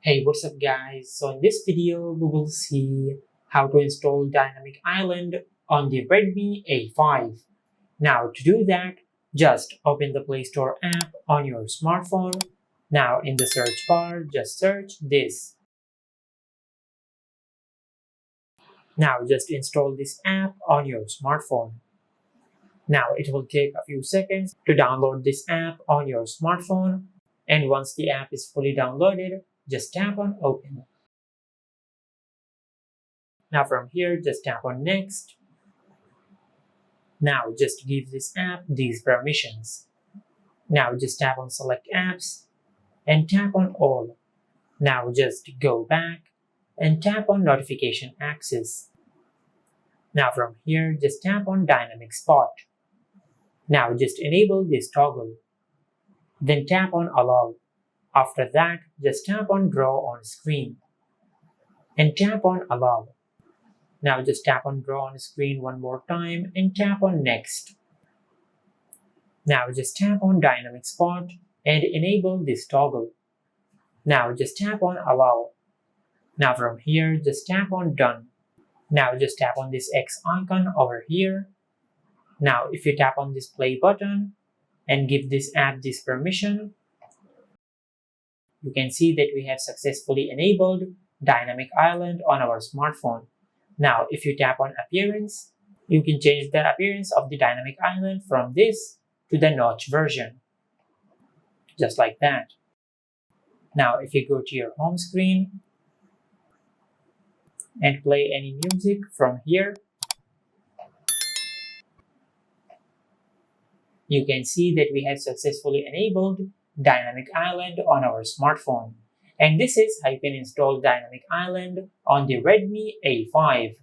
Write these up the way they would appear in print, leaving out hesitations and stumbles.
Hey, what's up guys? So in this video, we will see how to install Dynamic Island on the Redmi A5. Now to do that, just open the Play Store app on your smartphone. Now in the search bar, just search this. Now just install this app on your smartphone. Now it will take a few seconds to download this app on your smartphone. And once the app is fully downloaded, just tap on open. Now from here, just tap on next. Now just give this app these permissions. Now just tap on select apps and tap on all. Now just go back and tap on notification access. Now from here, just tap on dynamic spot. Now just enable this toggle. Then tap on allow. After that, just tap on draw on screen and tap on allow. Now just tap on draw on screen one more time and tap on next. Now just tap on dynamic spot and enable this toggle. Now just tap on allow. Now from here, just tap on done. Now just tap on this X icon over here. Now if you tap on this play button and give this app this permission, you can see that we have successfully enabled Dynamic Island on our smartphone. Now if you tap on appearance, you can change the appearance of the Dynamic Island from this to the notch version, just like that. Now if you go to your home screen and play any music from here, you can see that we have successfully enabled Dynamic Island on our smartphone. And this is how you can install Dynamic Island on the Redmi A5.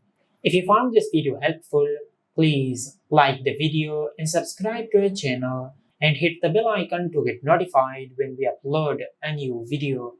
If you found this video helpful, please like the video and subscribe to our channel and hit the bell icon to get notified when we upload a new video.